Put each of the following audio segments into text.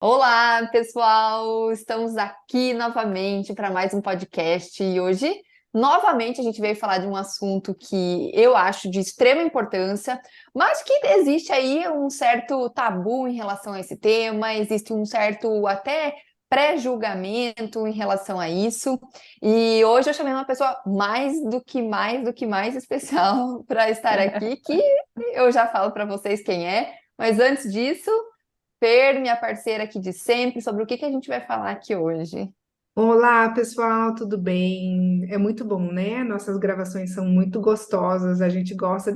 Olá, pessoal! Estamos aqui novamente para mais um podcast e hoje, novamente, a gente veio falar de um assunto que eu acho de extrema importância, mas que existe aí um certo tabu em relação a esse tema, existe um certo até pré-julgamento em relação a isso. E hoje eu chamei uma pessoa mais do que mais especial para estar aqui, que eu já falo para vocês quem é, mas antes disso. Fer, minha parceira aqui de sempre, sobre o que a gente vai falar aqui hoje. Olá, pessoal, tudo bem? É muito bom, né? Nossas gravações são muito gostosas, a gente gosta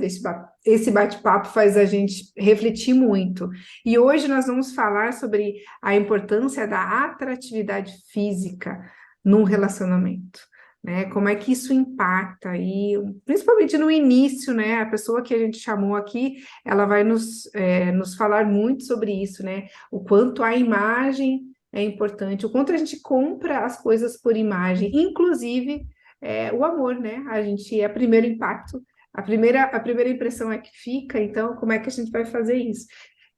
esse bate-papo faz a gente refletir muito. E hoje nós vamos falar sobre a importância da atratividade física num relacionamento, né? Como é que isso impacta aí, principalmente no início, né? A pessoa que a gente chamou aqui, ela vai nos falar muito sobre isso, né? O quanto a imagem é importante, o quanto a gente compra as coisas por imagem, inclusive o amor, né? A gente é o primeiro impacto, a primeira impressão é que fica, então como é que a gente vai fazer isso?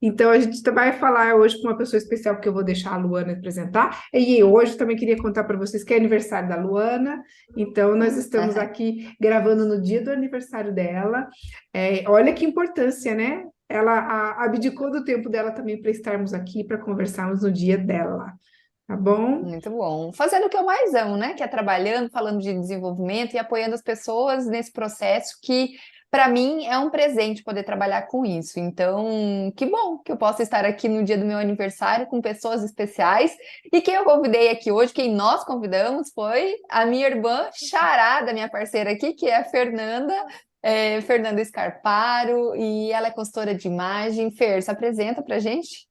Então a gente vai falar hoje com uma pessoa especial, porque eu vou deixar a Luana apresentar, e hoje também queria contar para vocês que é aniversário da Luana, então nós estamos aqui gravando no dia do aniversário dela. Olha que importância, né? Ela abdicou do tempo dela também para estarmos aqui, para conversarmos no dia dela, tá bom? Muito bom. Fazendo o que eu mais amo, né? Que é trabalhando, falando de desenvolvimento e apoiando as pessoas nesse processo que, para mim, é um presente poder trabalhar com isso. Então, que bom que eu possa estar aqui no dia do meu aniversário com pessoas especiais. E quem eu convidei aqui hoje, quem nós convidamos, foi a minha irmã Xará, da minha parceira aqui, que é a Fernanda. Fernanda Scarparo, e ela é consultora de imagem. Fer, se apresenta pra gente.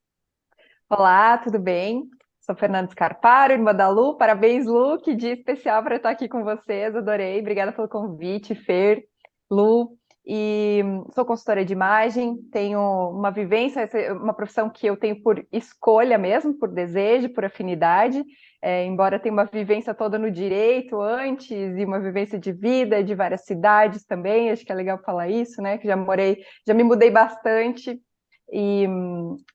Olá, tudo bem? Sou Fernanda Scarparo, irmã da Lu. Parabéns, Lu, que dia especial para estar aqui com vocês. Adorei. Obrigada pelo convite, Fer, Lu. E sou consultora de imagem, tenho uma vivência, uma profissão que eu tenho por escolha mesmo, por desejo, por afinidade. Embora tenha uma vivência toda no direito antes e uma vivência de vida de várias cidades também. Acho que é legal falar isso, né? Que já me mudei bastante. E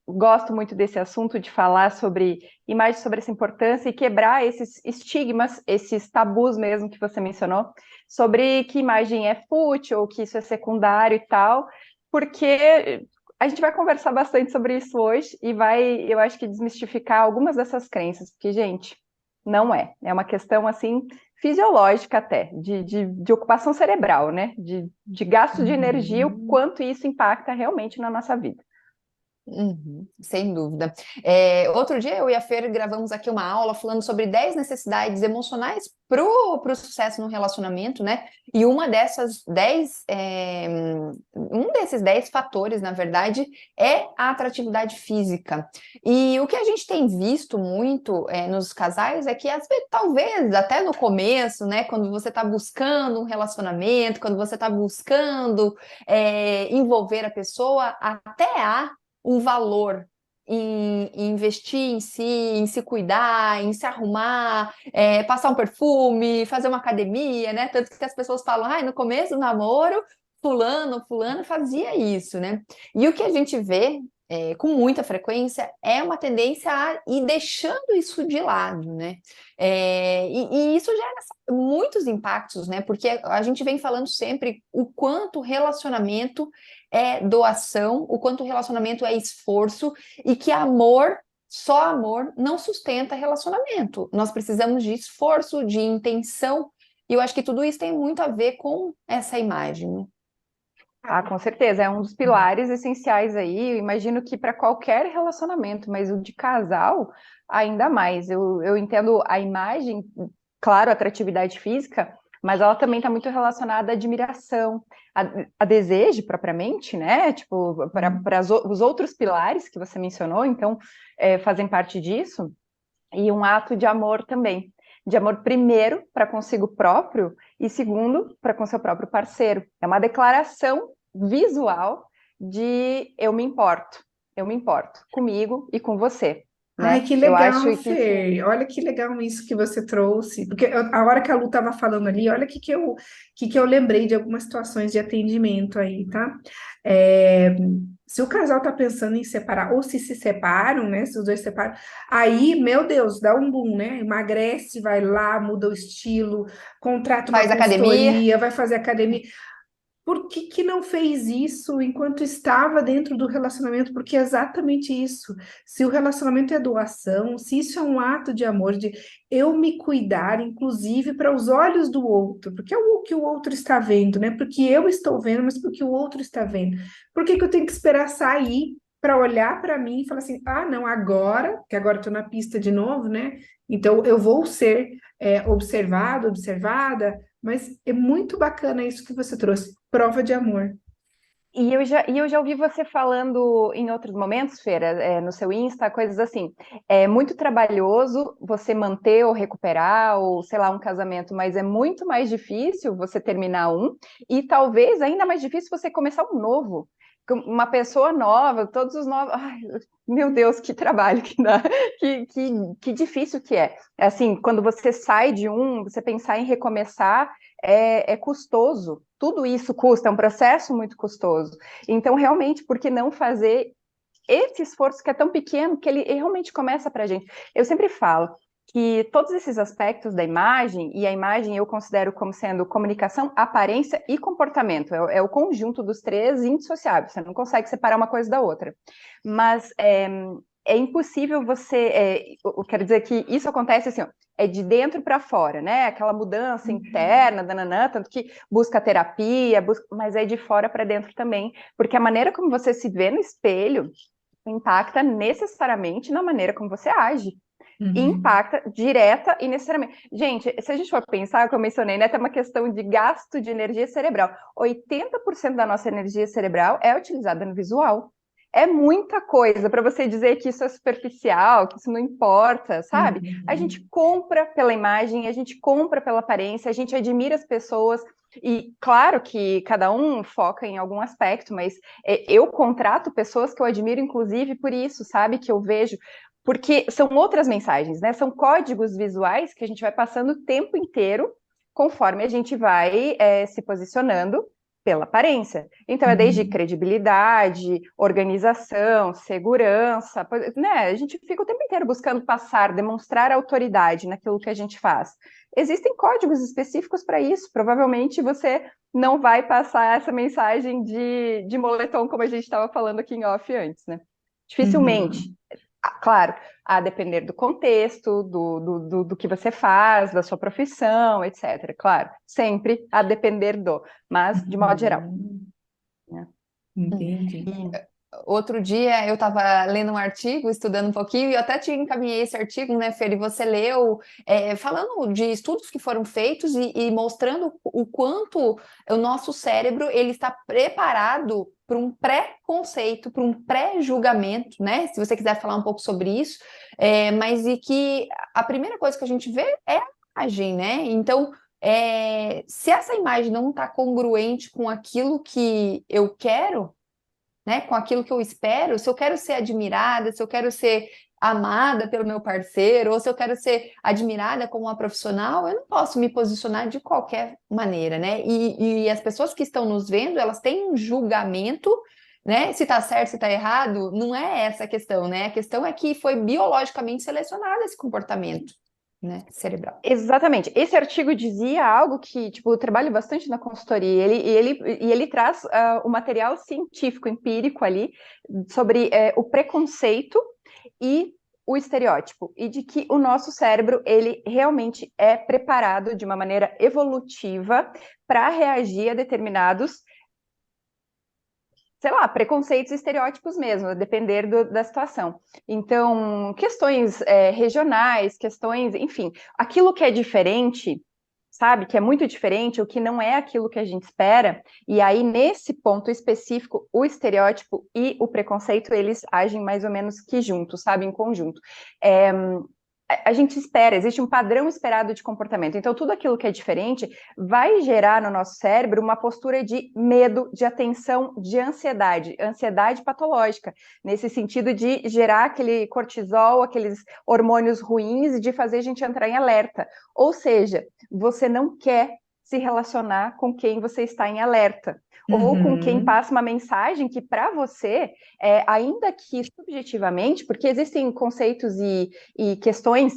gosto muito desse assunto de falar sobre imagem, sobre essa importância e quebrar esses estigmas, esses tabus mesmo que você mencionou, sobre que imagem é fútil ou que isso é secundário e tal, porque a gente vai conversar bastante sobre isso hoje e vai, eu acho que desmistificar algumas dessas crenças, porque, gente, não é. É uma questão, assim, fisiológica até, de ocupação cerebral, né? De gasto de energia, o Uhum. quanto isso impacta realmente na nossa vida. Uhum, sem dúvida. Outro dia eu e a Fer gravamos aqui uma aula falando sobre 10 necessidades emocionais pro sucesso no relacionamento, né? E uma dessas 10, um desses 10 fatores, na verdade, é a atratividade física. E o que a gente tem visto muito nos casais é que, às vezes, talvez até no começo, né? Quando você está buscando um relacionamento, quando você está buscando envolver a pessoa, até há um valor em investir em se cuidar, em se arrumar, passar um perfume, fazer uma academia, né? Tanto que as pessoas falam, ai, no começo do namoro, fulano fazia isso, né? E o que a gente vê com muita frequência é uma tendência a ir deixando isso de lado, né? E isso gera muitos impactos, né? Porque a gente vem falando sempre o quanto o relacionamento é doação, o quanto o relacionamento é esforço e que amor, só amor, não sustenta relacionamento. Nós precisamos de esforço, de intenção, e eu acho que tudo isso tem muito a ver com essa imagem. Ah, com certeza, é um dos pilares essenciais aí. Eu imagino que para qualquer relacionamento, mas o de casal, ainda mais. Eu entendo a imagem, claro, a atratividade física, mas ela também está muito relacionada à admiração, a desejo propriamente, né? Tipo, para os outros pilares que você mencionou, então, fazem parte disso, e um ato de amor também. De amor, primeiro, para consigo próprio, e segundo, para com seu próprio parceiro. É uma declaração visual de eu me importo comigo e com você. Ai, né? que Eu acho legal, que sim. Fer. Olha que legal isso que você trouxe. Porque a hora que a Lu estava falando ali, olha que eu lembrei de algumas situações de atendimento aí, tá? É, se o casal está pensando em separar, ou se separam, né? Se os dois separam, aí, meu Deus, dá um boom, né? Emagrece, vai lá, muda o estilo, contrata uma Faz academia. consultoria, vai fazer academia. Por que que não fez isso enquanto estava dentro do relacionamento? Porque é exatamente isso. Se o relacionamento é doação, se isso é um ato de amor, de eu me cuidar, inclusive para os olhos do outro, porque é o que o outro está vendo, né? Porque eu estou vendo, mas porque o outro está vendo. Por que que eu tenho que esperar sair para olhar para mim e falar assim: ah, não, agora, que agora estou na pista de novo, né? Então eu vou ser observado, observada. Mas é muito bacana isso que você trouxe, prova de amor. E eu já ouvi você falando em outros momentos, Feira, no seu Insta, coisas assim. É muito trabalhoso você manter ou recuperar, ou sei lá, um casamento, mas é muito mais difícil você terminar um, e talvez ainda mais difícil você começar um novo. Uma pessoa nova, todos os novos. Ai, meu Deus, que trabalho que dá, que difícil que é. Assim, quando você sai de um, você pensar em recomeçar é custoso. Tudo isso custa, é um processo muito custoso. Então, realmente, por que não fazer esse esforço que é tão pequeno que ele realmente começa para a gente? Eu sempre falo que todos esses aspectos da imagem, e a imagem eu considero como sendo comunicação, aparência e comportamento, é o conjunto dos três indissociáveis, você não consegue separar uma coisa da outra. Mas é impossível eu quero dizer que isso acontece assim, ó, é de dentro para fora, né? Aquela mudança interna, dananã, tanto que busca terapia, mas é de fora para dentro também, porque a maneira como você se vê no espelho impacta necessariamente na maneira como você age. E Uhum. impacta direta e necessariamente. Gente, se a gente for pensar, como eu mencionei, né, tem uma questão de gasto de energia cerebral. 80% da nossa energia cerebral é utilizada no visual. É muita coisa para você dizer que isso é superficial, que isso não importa, sabe? A gente Uhum. compra pela imagem, a gente compra pela aparência, a gente admira as pessoas. E claro que cada um foca em algum aspecto, mas eu contrato pessoas que eu admiro, inclusive, por isso, sabe? Que eu vejo porque são outras mensagens, né? São códigos visuais que a gente vai passando o tempo inteiro conforme a gente vai se posicionando pela aparência. Então, é desde Uhum. credibilidade, organização, segurança, né? A gente fica o tempo inteiro buscando passar, demonstrar autoridade naquilo que a gente faz. Existem códigos específicos para isso. Provavelmente você não vai passar essa mensagem de moletom, como a gente estava falando aqui em off antes, né? Dificilmente. Uhum. Claro, a depender do contexto, do que você faz, da sua profissão, etc. Claro, sempre a depender do, mas de modo geral. Uhum. Né? Entendi. E- Outro dia eu estava lendo um artigo, estudando um pouquinho, e eu até te encaminhei esse artigo, né, Fer? E você leu, falando de estudos que foram feitos e mostrando o quanto o nosso cérebro ele está preparado para um pré-conceito, para um pré-julgamento, né? Se você quiser falar um pouco sobre isso, mas e que a primeira coisa que a gente vê é a imagem, né? Então, se essa imagem não está congruente com aquilo que eu quero, né, com aquilo que eu espero, se eu quero ser admirada, se eu quero ser amada pelo meu parceiro, ou se eu quero ser admirada como uma profissional, eu não posso me posicionar de qualquer maneira, né? E as pessoas que estão nos vendo, elas têm um julgamento, né? Se tá certo, se tá errado, não é essa a questão, né? A questão é que foi biologicamente selecionado esse comportamento, né, cerebral. Exatamente. Esse artigo dizia algo que, tipo, eu trabalho bastante na consultoria, e ele traz o material científico, empírico ali, sobre o preconceito e o estereótipo, e de que o nosso cérebro, ele realmente é preparado de uma maneira evolutiva para reagir a determinados, sei lá, preconceitos e estereótipos mesmo, a depender da situação. Então, questões regionais, questões, enfim, aquilo que é diferente, sabe, que é muito diferente, o que não é aquilo que a gente espera, e aí, nesse ponto específico, o estereótipo e o preconceito, eles agem mais ou menos que juntos, sabe, em conjunto. É, a gente espera, existe um padrão esperado de comportamento. Então, tudo aquilo que é diferente vai gerar no nosso cérebro uma postura de medo, de atenção, de ansiedade, ansiedade patológica, nesse sentido de gerar aquele cortisol, aqueles hormônios ruins e de fazer a gente entrar em alerta. Ou seja, você não quer se relacionar com quem você está em alerta. Ou com quem passa uma mensagem que, para você, ainda que subjetivamente, porque existem conceitos e questões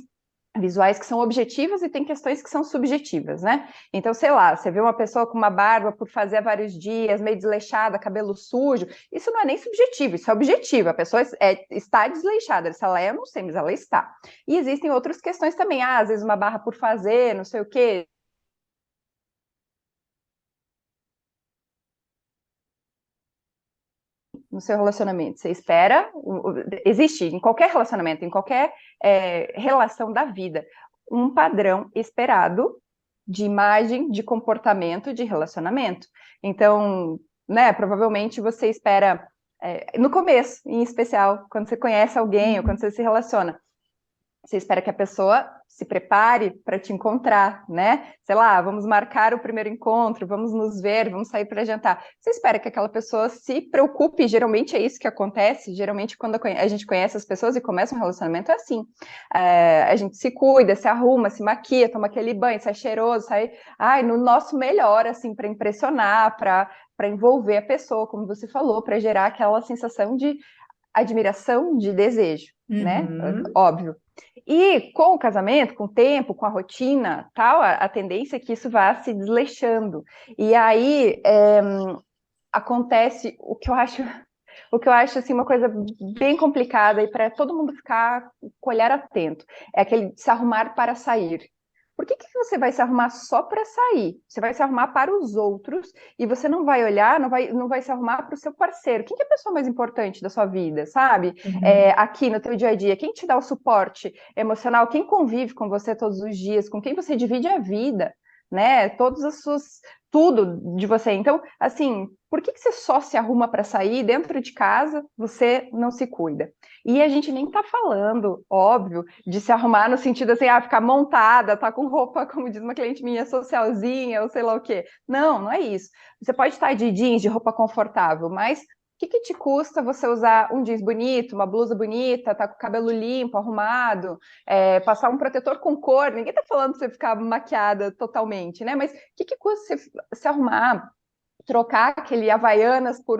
visuais que são objetivas e tem questões que são subjetivas, né? Então, sei lá, você vê uma pessoa com uma barba por fazer há vários dias, meio desleixada, cabelo sujo, isso não é nem subjetivo, isso é objetivo, a pessoa está desleixada, se ela é, eu não sei, mas ela está. E existem outras questões também, às vezes uma barra por fazer, não sei o quê, no seu relacionamento. Você espera, existe em qualquer relacionamento, em qualquer relação da vida, um padrão esperado de imagem, de comportamento, de relacionamento. Então, né, provavelmente você espera, no começo, em especial, quando você conhece alguém ou quando você se relaciona, você espera que a pessoa se prepare para te encontrar, né? Sei lá, vamos marcar o primeiro encontro, vamos nos ver, vamos sair para jantar. Você espera que aquela pessoa se preocupe, geralmente é isso que acontece, geralmente quando a gente conhece as pessoas e começa um relacionamento é assim. A gente se cuida, se arruma, se maquia, toma aquele banho, sai cheiroso, sai no nosso melhor, assim, para impressionar, para envolver a pessoa, como você falou, para gerar aquela sensação de admiração, de desejo, né? Óbvio. E com o casamento, com o tempo, com a rotina, tal, a tendência é que isso vá se desleixando. E aí acontece o que eu acho assim, uma coisa bem complicada e para todo mundo ficar com o olhar atento. É aquele se arrumar para sair. Por que você vai se arrumar só para sair? Você vai se arrumar para os outros e você não vai olhar, não vai se arrumar para o seu parceiro. Quem que é a pessoa mais importante da sua vida, sabe? Aqui no teu dia a dia, quem te dá o suporte emocional, quem convive com você todos os dias, com quem você divide a vida, né? Tudo de você. Então, assim, por que você só se arruma para sair dentro de casa, você não se cuida? E a gente nem tá falando, óbvio, de se arrumar no sentido assim, ficar montada, tá com roupa, como diz uma cliente minha, socialzinha, ou sei lá o quê. Não é isso. Você pode estar de jeans, de roupa confortável, mas o que te custa você usar um jeans bonito, uma blusa bonita, tá com o cabelo limpo, arrumado, passar um protetor com cor? Ninguém tá falando pra você ficar maquiada totalmente, né? Mas o que custa você se arrumar, trocar aquele Havaianas por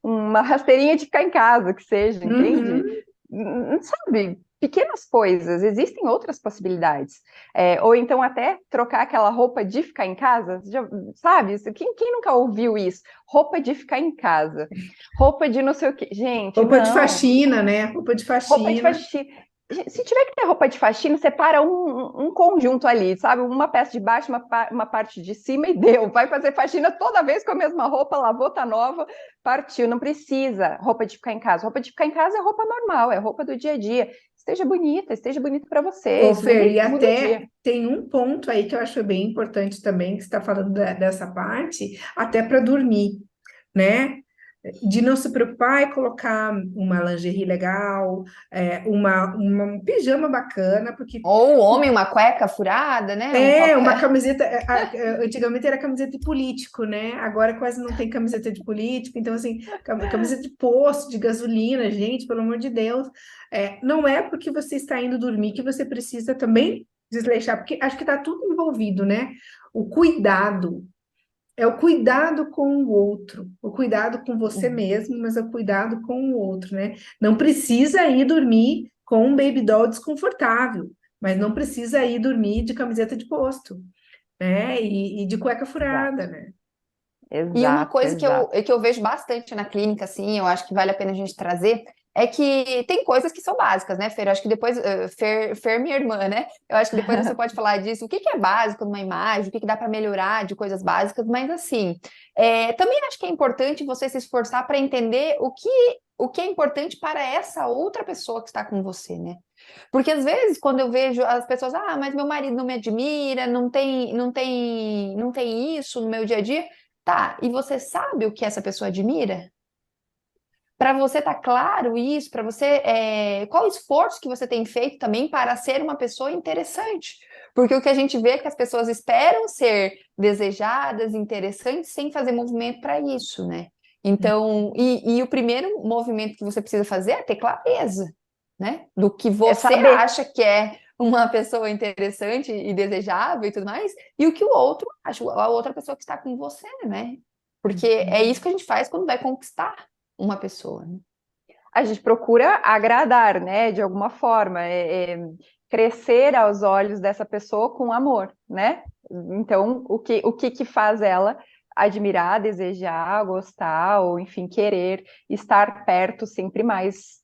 uma rasteirinha de ficar em casa, que seja, entende? Sabe? Pequenas coisas, existem outras possibilidades. Ou então até trocar aquela roupa de ficar em casa, sabe? Quem nunca ouviu isso? Roupa de ficar em casa, roupa de não sei o quê. Gente, roupa de faxina, né? Roupa de faxina. Roupa de faxina. Se tiver que ter roupa de faxina, separa um conjunto ali, sabe? Uma peça de baixo, uma parte de cima e deu. Vai fazer faxina toda vez com a mesma roupa, lavou, tá nova, partiu. Não precisa roupa de ficar em casa. Roupa de ficar em casa é roupa normal, é roupa do dia a dia. Esteja bonito para você. Ô, Fer, e até tem um ponto aí que eu acho bem importante também, que você está falando dessa parte, até para dormir, né? De não se preocupar e colocar uma lingerie legal, um pijama bacana, porque... Ou o homem, uma cueca furada, né? Uma camiseta... Antigamente era camiseta de político, né? Agora quase não tem camiseta de político, então, assim, camiseta de posto, de gasolina, gente, pelo amor de Deus. Não é porque você está indo dormir que você precisa também desleixar, porque acho que está tudo envolvido, né? O cuidado... É o cuidado com o outro, o cuidado com você mesmo, mas é o cuidado com o outro, né? Não precisa ir dormir com um baby doll desconfortável, mas não precisa ir dormir de camiseta de posto, né? E de cueca furada, né? Exato, e uma coisa que eu vejo bastante na clínica, assim, eu acho que vale a pena a gente trazer, é que tem coisas que são básicas, né, Fer? Eu acho que depois, Fer, minha irmã, né? Eu acho que depois você pode falar disso, o que é básico numa imagem, o que dá para melhorar de coisas básicas, mas assim, também acho que é importante você se esforçar para entender o que é importante para essa outra pessoa que está com você, né? Porque às vezes, quando eu vejo as pessoas, mas meu marido não me admira, não tem isso no meu dia a dia, tá, e você sabe o que essa pessoa admira? para você estar claro isso, para você, qual o esforço que você tem feito também para ser uma pessoa interessante? Porque o que a gente vê é que as pessoas esperam ser desejadas, interessantes, sem fazer movimento para isso, né? Então, e o primeiro movimento que você precisa fazer é ter clareza, né? Do que É você saber. acha que é uma pessoa interessante e desejável e tudo mais, e o que o outro acha, a outra pessoa que está com você, né? Porque é isso que a gente faz quando vai conquistar uma pessoa, né? A gente procura agradar, né, de alguma forma, crescer aos olhos dessa pessoa com amor, né? Então, o que faz ela admirar, desejar, gostar, ou enfim, querer estar perto sempre mais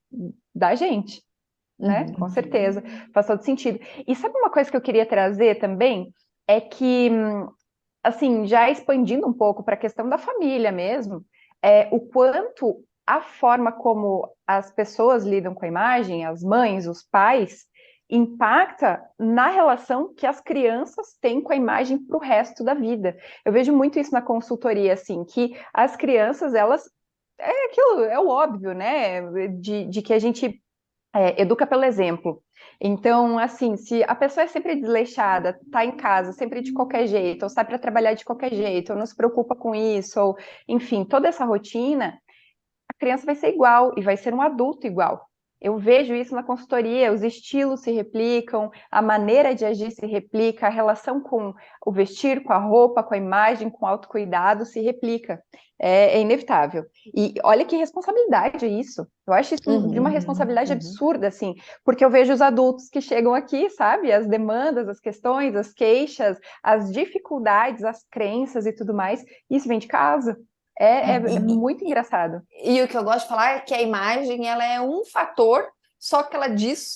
da gente, né? Com certeza, faz todo sentido. E sabe uma coisa que eu queria trazer também? É que, assim, já expandindo um pouco para a questão da família mesmo, o quanto a forma como as pessoas lidam com a imagem, as mães, os pais, impacta na relação que as crianças têm com a imagem para o resto da vida. Eu vejo muito isso na consultoria, assim, que as crianças, elas, é aquilo, é o óbvio, né, de que a gente educa pelo exemplo. Então, assim, se a pessoa é sempre desleixada, tá em casa sempre de qualquer jeito, ou sai para trabalhar de qualquer jeito, ou não se preocupa com isso, ou enfim, toda essa rotina, a criança vai ser igual e vai ser um adulto igual. Eu vejo isso na consultoria, os estilos se replicam, a maneira de agir se replica, a relação com o vestir, com a roupa, com a imagem, com o autocuidado se replica. É inevitável. E olha que responsabilidade é isso. Eu acho isso de uma responsabilidade absurda, assim, porque eu vejo os adultos que chegam aqui, sabe? As demandas, as questões, as queixas, as dificuldades, as crenças e tudo mais, e isso vem de casa. É muito engraçado. E o que eu gosto de falar é que a imagem, ela é um fator, só que ela diz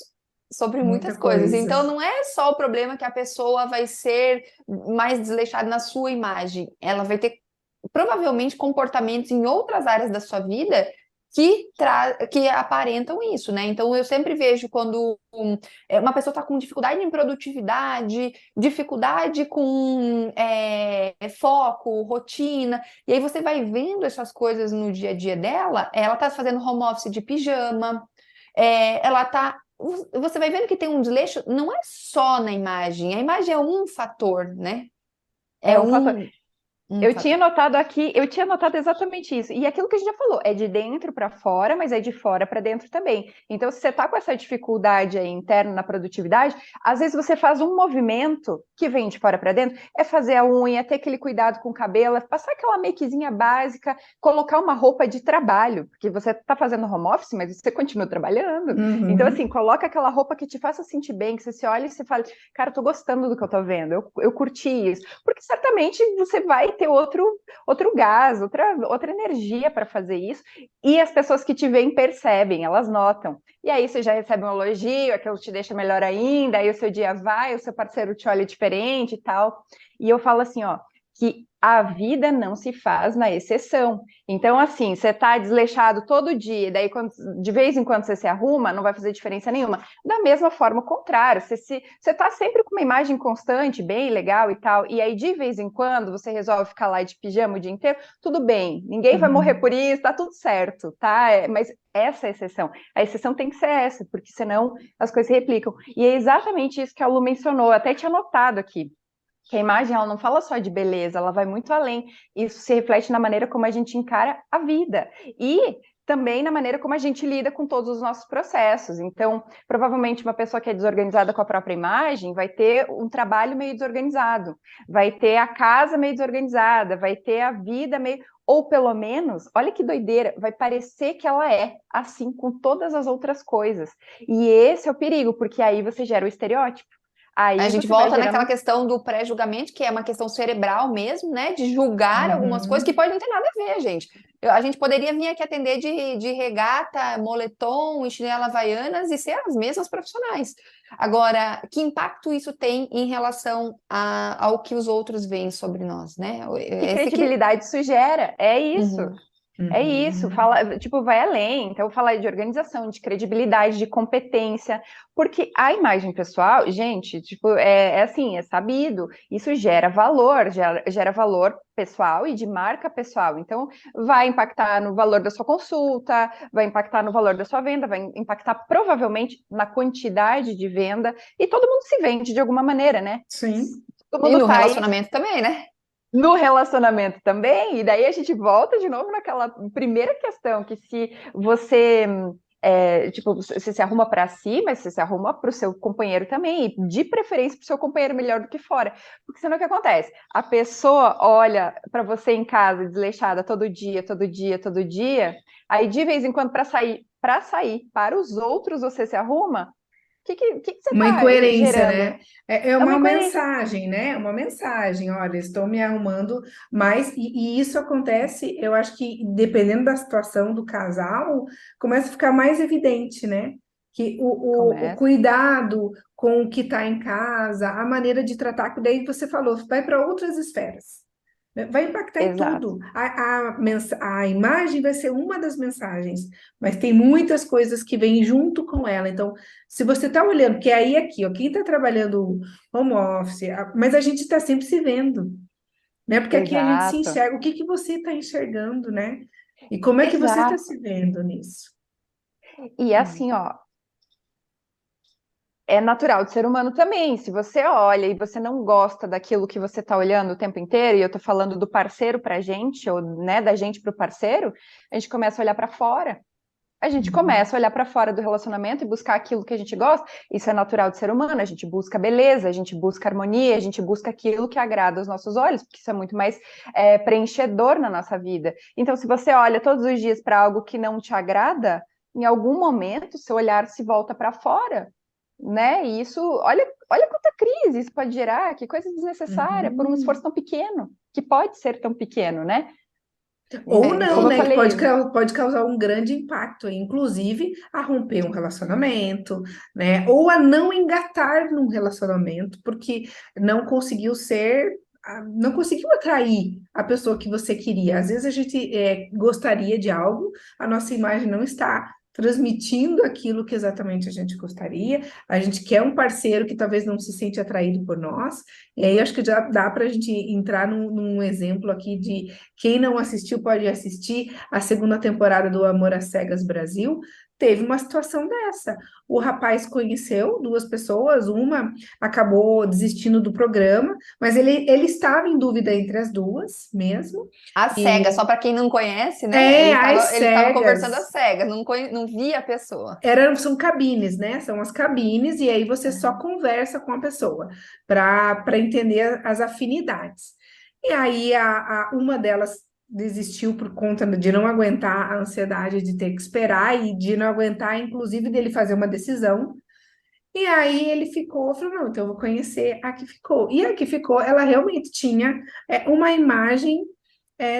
sobre muitas Muita coisas. coisa. Então, não é só o problema que a pessoa vai ser mais desleixada na sua imagem. Ela vai ter, provavelmente, comportamentos em outras áreas da sua vida que aparentam isso, né? Então, eu sempre vejo quando uma pessoa está com dificuldade em produtividade, dificuldade com foco, rotina, e aí você vai vendo essas coisas no dia a dia dela, ela está fazendo home office de pijama, ela tá. Você vai vendo que tem um desleixo, não é só na imagem, a imagem é um fator, né? É um fator. Eu Fator. tinha notado aqui, eu tinha notado exatamente isso. E aquilo que a gente já falou, é de dentro para fora, mas é de fora para dentro também. Então, se você está com essa dificuldade aí interna na produtividade, às vezes você faz um movimento que vem de fora para dentro, é fazer a unha, ter aquele cuidado com o cabelo, é passar aquela makezinha básica, colocar uma roupa de trabalho, porque você está fazendo home office, mas você continua trabalhando. Então, assim, coloca aquela roupa que te faça sentir bem, que você se olha e você fala, cara, eu tô gostando do que eu tô vendo, eu curti isso. Porque certamente você vai ter outro gás, outra energia para fazer isso, e as pessoas que te veem percebem, elas notam. E aí você já recebe um elogio, aquilo te deixa melhor ainda, aí o seu dia vai, o seu parceiro te olha diferente e tal. E eu falo assim, ó, que a vida não se faz na exceção. Então, assim, você tá desleixado todo dia, daí de vez em quando você se arruma, não vai fazer diferença nenhuma. Da mesma forma, o contrário, você tá sempre com uma imagem constante, bem legal e tal, e aí de vez em quando você resolve ficar lá de pijama o dia inteiro, tudo bem, ninguém vai morrer por isso, tá tudo certo, tá? Mas essa é a exceção. A exceção tem que ser essa, porque senão as coisas se replicam. E é exatamente isso que a Lu mencionou, eu até tinha notado aqui, que a imagem ela não fala só de beleza, ela vai muito além. Isso se reflete na maneira como a gente encara a vida e também na maneira como a gente lida com todos os nossos processos. Então, provavelmente uma pessoa que é desorganizada com a própria imagem vai ter um trabalho meio desorganizado, vai ter a casa meio desorganizada, vai ter a vida meio... Ou pelo menos, olha que doideira, vai parecer que ela é assim com todas as outras coisas. E esse é o perigo, porque aí você gera o estereótipo. Aí A gente você vai volta naquela gerando... questão do pré-julgamento, que é uma questão cerebral mesmo, né? De julgar algumas coisas que podem não ter nada a ver, gente. A gente poderia vir aqui atender de regata, moletom e chinela havaianas e ser as mesmas profissionais. Agora, que impacto isso tem em relação ao que os outros veem sobre nós, né? Que credibilidade isso gera? É isso. É isso, Uhum. fala, tipo, vai além. Então, fala de organização, de credibilidade, de competência, porque a imagem pessoal, gente, tipo, é assim, é sabido, isso gera valor pessoal e de marca pessoal. Então, vai impactar no valor da sua consulta, vai impactar no valor da sua venda, vai impactar provavelmente na quantidade de venda, e todo mundo se vende de alguma maneira, né? Sim. Todo E mundo no tá aí relacionamento também, né? no relacionamento também, e daí a gente volta de novo naquela primeira questão, que se você, tipo, você se arruma para si, mas você se arruma para o seu companheiro também, e de preferência para o seu companheiro melhor do que fora. Porque senão o que acontece? A pessoa olha para você em casa, desleixada, todo dia, todo dia, todo dia, aí de vez em quando para sair para os outros você se arruma, o que você Uma está incoerência, gerando? né? É É uma uma incoerência. mensagem, né? É uma mensagem, olha, estou me arrumando mais, e isso acontece, eu acho que dependendo da situação do casal, começa a ficar mais evidente, né? Que o Começa. cuidado com o que está em casa, a maneira de tratar, que daí você falou, vai para outras esferas. Vai impactar em Exato. tudo. A imagem vai ser uma das mensagens, mas tem muitas coisas que vêm junto com ela. Então, se você está olhando, que aí aqui, ó, quem está trabalhando home office, mas a gente está sempre se vendo, né? Porque aqui a gente se Exato. enxerga. O que que você está enxergando, né? E como é que você está Exato. se vendo nisso? E assim, ó, é natural do ser humano também. Se você olha e você não gosta daquilo que você está olhando o tempo inteiro, e eu estou falando do parceiro para a gente, ou né, da gente para o parceiro, a gente começa a olhar para fora. A gente Uhum. começa a olhar para fora do relacionamento e buscar aquilo que a gente gosta. Isso é natural do ser humano. A gente busca beleza, a gente busca harmonia, a gente busca aquilo que agrada aos nossos olhos, porque isso é muito mais preenchedor na nossa vida. Então, se você olha todos os dias para algo que não te agrada, em algum momento seu olhar se volta para fora, né? E isso, olha quanta crise isso pode gerar, que coisa desnecessária por um esforço Uhum. tão pequeno, que pode ser tão pequeno, né? Ou É, não, Como eu né? Que pode, falei, pode causar um grande impacto, inclusive a romper um relacionamento, né? Ou a não engatar num relacionamento, porque não conseguiu ser, não conseguiu atrair a pessoa que você queria. Às vezes a gente gostaria de algo, a nossa imagem não está transmitindo aquilo que exatamente a gente gostaria. A gente quer um parceiro que talvez não se sente atraído por nós. E aí acho que já dá para a gente entrar num exemplo aqui de quem não assistiu pode assistir a segunda temporada do Amor às Cegas Brasil. Teve uma situação dessa. O rapaz conheceu duas pessoas, uma acabou desistindo do programa, mas ele estava em dúvida entre as duas mesmo. às cegas, E só para quem não conhece, né? Ele às estava ele estava conversando às cegas. cegas, não via a pessoa. São cabines, né? São as cabines, e aí você só conversa com a pessoa para entender as afinidades. E aí uma delas desistiu por conta de não aguentar a ansiedade de ter que esperar e de não aguentar, inclusive, dele fazer uma decisão. E aí ele ficou, falou, não, então eu vou conhecer a que ficou. E a que ficou, ela realmente tinha uma imagem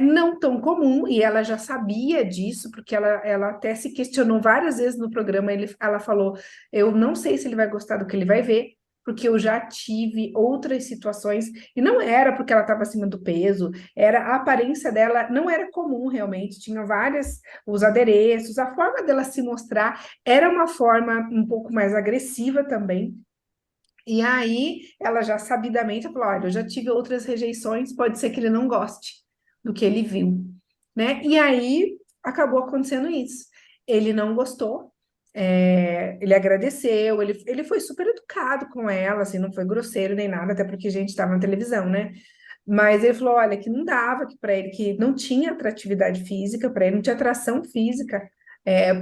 não tão comum, e ela já sabia disso, porque ela até se questionou várias vezes no programa, ela falou, eu não sei se ele vai gostar do que ele vai ver, porque eu já tive outras situações, e não era porque ela estava acima do peso, era a aparência dela, não era comum realmente, tinha várias, os adereços, a forma dela se mostrar era uma forma um pouco mais agressiva também, e aí ela já sabidamente falou, olha, eu já tive outras rejeições, pode ser que ele não goste do que ele viu, né? E aí acabou acontecendo isso. Ele não gostou, ele agradeceu, ele foi super educado com ela, assim, não foi grosseiro nem nada, até porque a gente estava na televisão, né? Mas ele falou, olha, que não dava, que para ele que não tinha atratividade física, para ele não tinha atração física,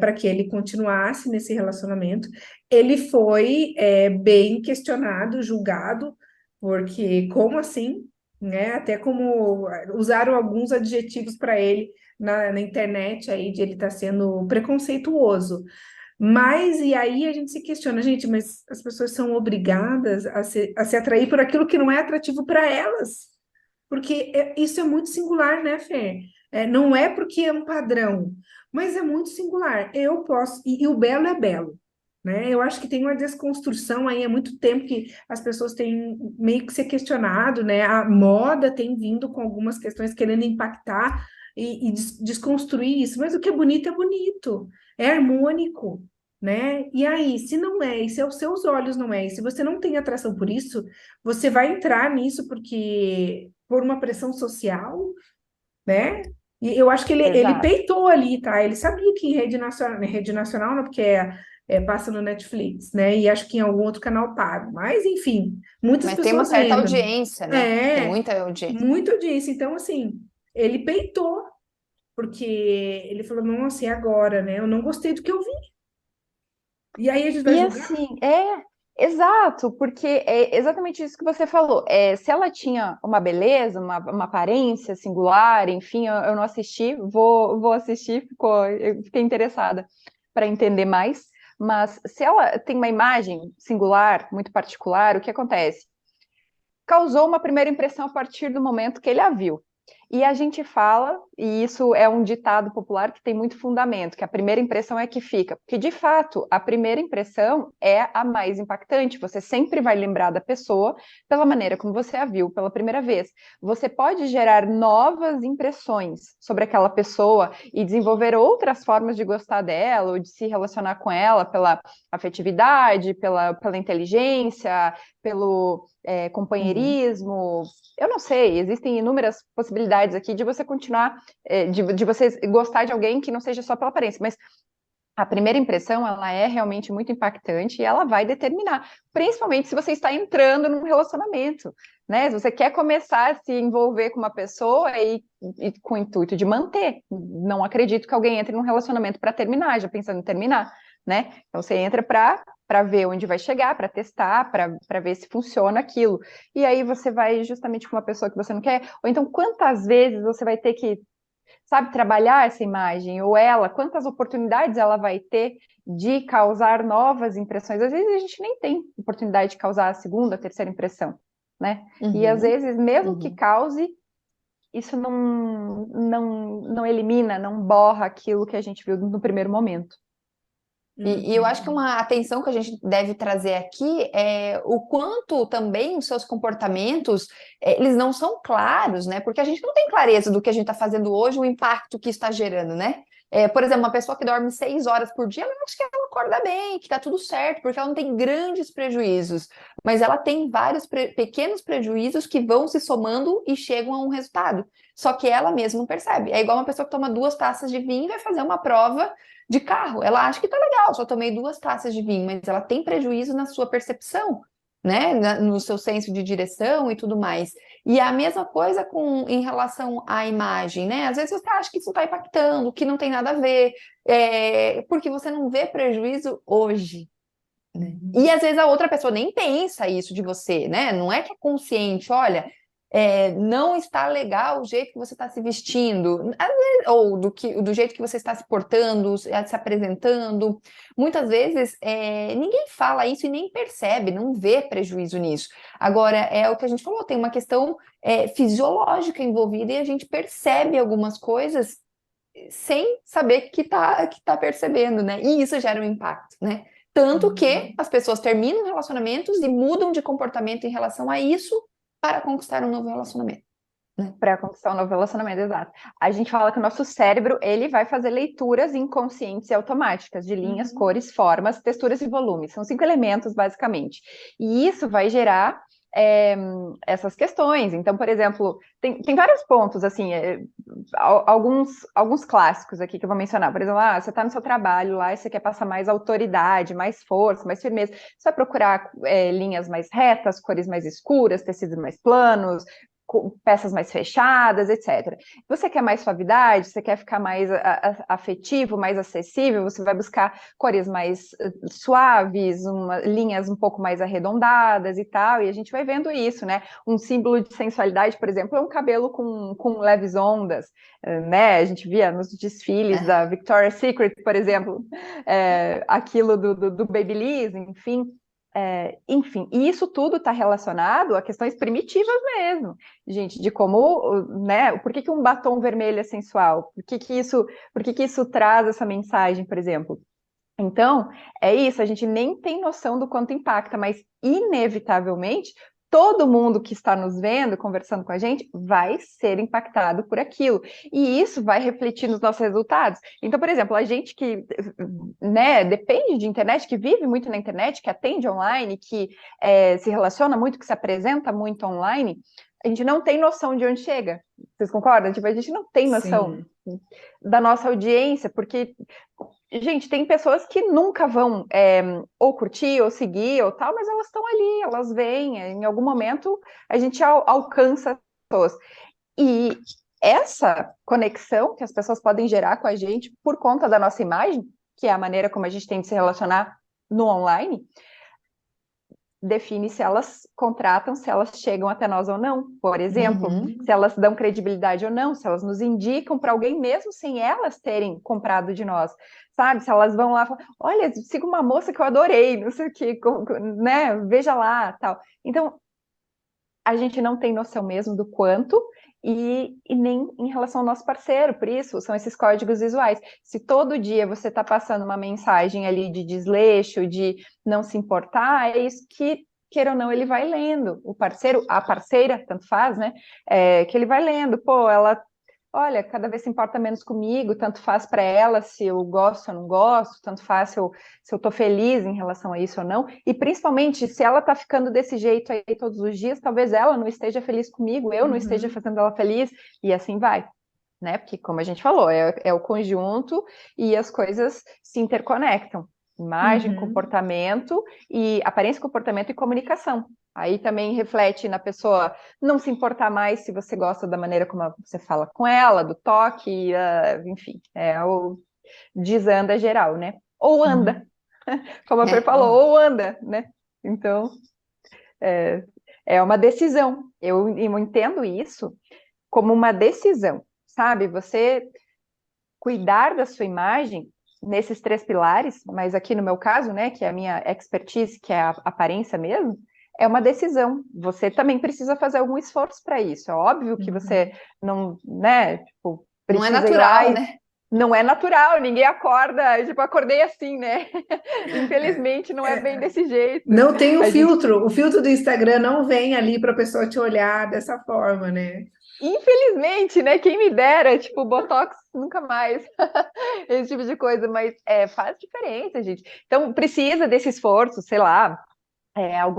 para que ele continuasse nesse relacionamento. Ele foi bem questionado, julgado, porque como assim? Né? Até como usaram alguns adjetivos para ele na internet aí de ele estar sendo preconceituoso. Mas e aí a gente se questiona, gente, mas as pessoas são obrigadas a se atrair por aquilo que não é atrativo para elas. Porque isso é muito singular, né, Fê? Não é porque é um padrão, mas é muito singular. Eu posso, e o belo é belo, né? Eu acho que tem uma desconstrução aí há muito tempo que as pessoas têm meio que se questionado, né? A moda tem vindo com algumas questões querendo impactar e desconstruir isso. Mas o que é bonito, é harmônico, né? E aí, se não é, e se aos seus olhos não é, e se você não tem atração por isso, você vai entrar nisso porque por uma pressão social, né? E eu acho que ele Exato. peitou ali, tá? Ele sabia que em rede nacional não, porque passa no Netflix, né? E acho que em algum outro canal pago. Mas, enfim, muitas Mas tem uma pessoas certa vendo. audiência, né? Tem É, muita audiência. muito disso. Então, assim, ele peitou, porque ele falou, nossa, e agora, né? Eu não gostei do que eu vi. E aí a gente vai E julgar? assim, exato, porque é exatamente isso que você falou. Se ela tinha uma beleza, uma aparência singular, enfim, eu não assisti, vou assistir, eu fiquei interessada para entender mais. Mas se ela tem uma imagem singular, muito particular, o que acontece? Causou uma primeira impressão a partir do momento que ele a viu. E a gente fala, e isso é um ditado popular que tem muito fundamento, que a primeira impressão é que fica. Porque, de fato, a primeira impressão é a mais impactante. Você sempre vai lembrar da pessoa pela maneira como você a viu pela primeira vez. Você pode gerar novas impressões sobre aquela pessoa e desenvolver outras formas de gostar dela ou de se relacionar com ela pela afetividade, pela inteligência, pelo Uhum. companheirismo. Eu não sei, existem inúmeras possibilidades aqui de você continuar, de você gostar de alguém que não seja só pela aparência, mas a primeira impressão, ela é realmente muito impactante e ela vai determinar, principalmente se você está entrando num relacionamento, né? Se você quer começar a se envolver com uma pessoa e com o intuito de manter. Não acredito que alguém entre num relacionamento para terminar, já pensando em terminar, né? Então você entra para ver onde vai chegar, para testar, para ver se funciona aquilo. E aí você vai justamente com uma pessoa que você não quer, ou então quantas vezes você vai ter que, sabe, trabalhar essa imagem, ou ela, quantas oportunidades ela vai ter de causar novas impressões. Às vezes a gente nem tem oportunidade de causar a segunda, a terceira impressão, né? E às Uhum. vezes, mesmo que Uhum. cause, isso não elimina, não borra aquilo que a gente viu no primeiro momento. E eu acho que Uhum. uma atenção que a gente deve trazer aqui é o quanto também os seus comportamentos, eles não são claros, né? Porque a gente não tem clareza do que a gente está fazendo hoje, o impacto que está gerando, né? Por exemplo, uma pessoa que dorme 6 horas por dia, ela acha que ela acorda bem, que está tudo certo, porque ela não tem grandes prejuízos, mas ela tem vários pequenos prejuízos que vão se somando e chegam a um resultado. Só que ela mesma não percebe. É igual uma pessoa que toma 2 taças de vinho e vai fazer uma prova de carro. Ela acha que tá legal, só tomei 2 taças de vinho, mas ela tem prejuízo na sua percepção, né? No seu senso de direção e tudo mais. E a mesma coisa em relação à imagem, né? Às vezes você acha que isso está impactando, que não tem nada a ver, porque você não vê prejuízo hoje. Né? E às vezes a outra pessoa nem pensa isso de você, né? Não é que é consciente, olha, não está legal o jeito que você está se vestindo, ou do jeito que você está se portando, se apresentando. Muitas vezes ninguém fala isso e nem percebe, não vê prejuízo nisso. Agora, é o que a gente falou, tem uma questão fisiológica envolvida e a gente percebe algumas coisas sem saber que tá percebendo, né? E isso gera um impacto, né? Tanto que Uhum. as pessoas terminam relacionamentos e mudam de comportamento em relação a isso para conquistar um novo relacionamento, né? Para conquistar um novo relacionamento, exato. A gente fala que o nosso cérebro, ele vai fazer leituras inconscientes e automáticas de linhas, Uhum. cores, formas, texturas e volumes. São 5 elementos, basicamente. E isso vai gerar é, essas questões. Então, por exemplo, tem vários pontos, assim, alguns clássicos aqui que eu vou mencionar. Por exemplo, você está no seu trabalho lá e você quer passar mais autoridade, mais força, mais firmeza. Você vai procurar linhas mais retas, cores mais escuras, tecidos mais planos, peças mais fechadas, etc. Você quer mais suavidade, você quer ficar mais afetivo, mais acessível, você vai buscar cores mais suaves, linhas um pouco mais arredondadas e tal, e a gente vai vendo isso, né? Um símbolo de sensualidade, por exemplo, é um cabelo com leves ondas, né? A gente via nos desfiles da Victoria's Secret, por exemplo, aquilo do Babyliss, enfim. Enfim, e isso tudo está relacionado a questões primitivas mesmo, gente, de como, né, por que um batom vermelho é sensual? Por que isso traz essa mensagem, por exemplo? Então, é isso, a gente nem tem noção do quanto impacta, mas inevitavelmente todo mundo que está nos vendo, conversando com a gente, vai ser impactado por aquilo. E isso vai refletir nos nossos resultados. Então, por exemplo, a gente que, né, depende de internet, que vive muito na internet, que atende online, que se relaciona muito, que se apresenta muito online, a gente não tem noção de onde chega. Vocês concordam? Tipo, a gente não tem noção da nossa audiência, porque, gente, tem pessoas que nunca vão ou curtir, ou seguir, ou tal, mas elas estão ali, elas vêm, em algum momento a gente alcança as pessoas. E essa conexão que as pessoas podem gerar com a gente por conta da nossa imagem, que é a maneira como a gente tem de se relacionar no online, define se elas contratam, se elas chegam até nós ou não, por exemplo, se elas dão credibilidade ou não, se elas nos indicam para alguém mesmo sem elas terem comprado de nós, sabe? Se elas vão lá e falam, olha, siga uma moça que eu adorei, não sei o que, né? Veja lá, tal. Então, a gente não tem noção mesmo do quanto e nem em relação ao nosso parceiro, por isso são esses códigos visuais. Se todo dia você está passando uma mensagem ali de desleixo, de não se importar, é isso que, queira ou não, ele vai lendo. O parceiro, a parceira, tanto faz, né? Que ele vai lendo, pô, ela... Olha, cada vez se importa menos comigo, tanto faz para ela se eu gosto ou não gosto, tanto faz se eu estou feliz em relação a isso ou não, e principalmente se ela está ficando desse jeito aí todos os dias, talvez ela não esteja feliz comigo, eu não esteja fazendo ela feliz, e assim vai, né? Porque, como a gente falou, é o conjunto e as coisas se interconectam. Imagem, comportamento, e aparência, comportamento e comunicação. Aí também reflete na pessoa não se importar mais se você gosta da maneira como você fala com ela, do toque, enfim, o desanda geral, né? Ou anda, como a Fer falou, ou anda, né? Então, é uma decisão. Eu entendo isso como uma decisão, sabe? Você cuidar da sua imagem nesses 3 pilares, mas aqui no meu caso, né, que é a minha expertise, que é a aparência mesmo, é uma decisão. Você também precisa fazer algum esforço para isso. É óbvio que você não, né, tipo, precisa não é natural, né? Não é natural, ninguém acorda, tipo, acordei assim, né? Infelizmente não é bem desse jeito. Não tem o filtro, o filtro do Instagram não vem ali para a pessoa te olhar dessa forma, né? Infelizmente, né? Quem me dera, tipo, Botox nunca mais. Esse tipo de coisa, mas faz diferença, gente. Então, precisa desse esforço, sei lá.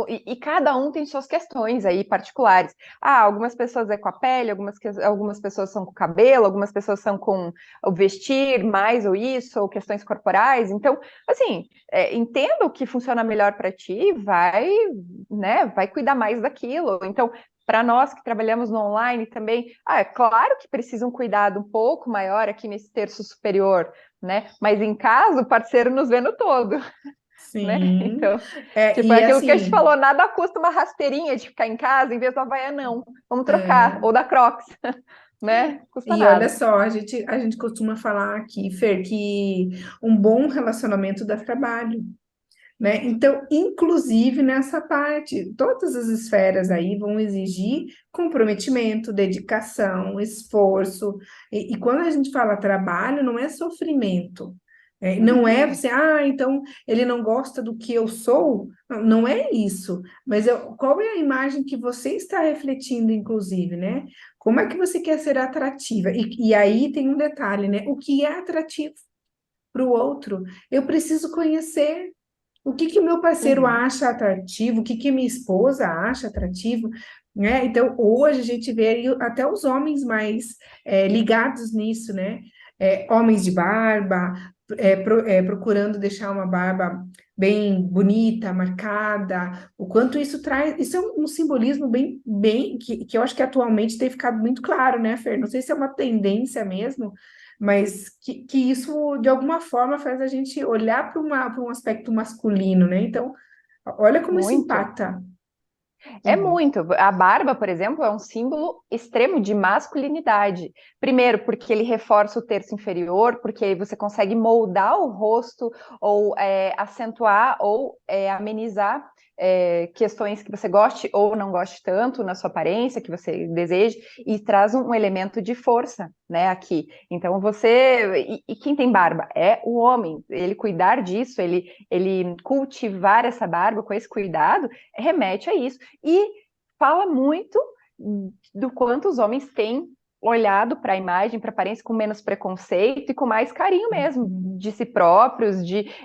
E cada um tem suas questões aí particulares. Algumas pessoas é com a pele, algumas pessoas são com o cabelo, algumas pessoas são com o vestir mais ou isso, ou questões corporais. Então, assim, entenda o que funciona melhor para ti, vai cuidar mais daquilo. Então, para nós que trabalhamos no online também, é claro que precisa um cuidado um pouco maior aqui nesse terço superior, né? Mas em casa, o parceiro nos vê no todo. Sim. Né? Então, tipo, e aquilo assim, que a gente falou, nada custa uma rasteirinha de ficar em casa em vez da Havaiana, vamos trocar, ou da Crocs, né? Custa e nada. olha só, a gente costuma falar aqui, Fer, que um bom relacionamento dá trabalho, né? Então, inclusive nessa parte, todas as esferas aí vão exigir comprometimento, dedicação, esforço. E quando a gente fala trabalho, não é sofrimento. Não é você, então ele não gosta do que eu sou. Não é isso. Mas qual é a imagem que você está refletindo, inclusive, né? Como é que você quer ser atrativa? E aí tem um detalhe, né? O que é atrativo para o outro? Eu preciso conhecer. O que o meu parceiro acha atrativo? O que minha esposa acha atrativo? Né? Então, hoje a gente vê aí até os homens mais ligados nisso, né? Homens de barba, procurando deixar uma barba bem bonita, marcada. O quanto isso traz... Isso é um simbolismo bem que eu acho que atualmente tem ficado muito claro, né, Fer? Não sei se é uma tendência mesmo, mas que isso, de alguma forma, faz a gente olhar para um aspecto masculino, né? Então, olha como isso Muito. impacta. É muito. A barba, por exemplo, é um símbolo extremo de masculinidade. Primeiro, porque ele reforça o terço inferior, porque aí você consegue moldar o rosto, ou acentuar, ou amenizar questões que você goste ou não goste tanto na sua aparência, que você deseje, e traz um elemento de força, né, aqui. Então, e quem tem barba? É o homem. Ele cuidar disso, ele cultivar essa barba com esse cuidado, remete a isso. E fala muito do quanto os homens têm olhado para a imagem, para a aparência com menos preconceito e com mais carinho mesmo de si próprios,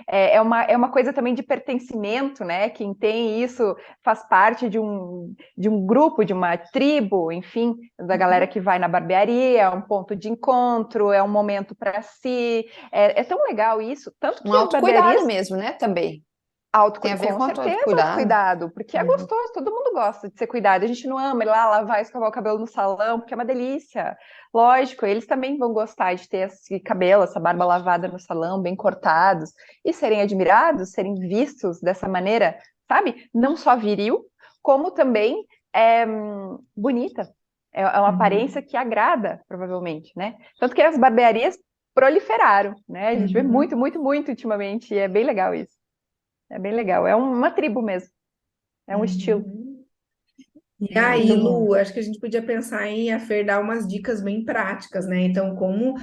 é uma coisa também de pertencimento, né? Quem tem isso faz parte de um grupo, de uma tribo, enfim, da galera que vai na barbearia, é um ponto de encontro, é um momento para si, é tão legal isso, tanto que Um as autocuidado barbearias... mesmo, né? Também. Tem a ver Com com certeza, autocuidado. autocuidado, porque é gostoso, todo mundo gosta de ser cuidado. A gente não ama ir lá lavar e escovar o cabelo no salão, porque é uma delícia. Lógico, eles também vão gostar de ter esse cabelo, essa barba lavada no salão, bem cortados, e serem admirados, serem vistos dessa maneira, sabe? Não só viril, como também bonita. É uma aparência que agrada, provavelmente, né? Tanto que as barbearias proliferaram, né? A gente vê muito, muito, muito ultimamente, e é bem legal isso. É bem legal, é uma tribo mesmo, é um estilo. E aí, Lu, acho que a gente podia pensar em a Fer dar umas dicas bem práticas, né? Então, como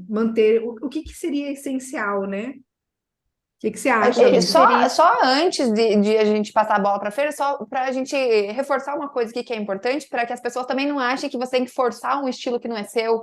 manter, o que que seria essencial, né? O que que você acha, Lu? Só antes de a gente passar a bola para a Fer, só para a gente reforçar uma coisa aqui que é importante, para que as pessoas também não achem que você tem que forçar um estilo que não é seu.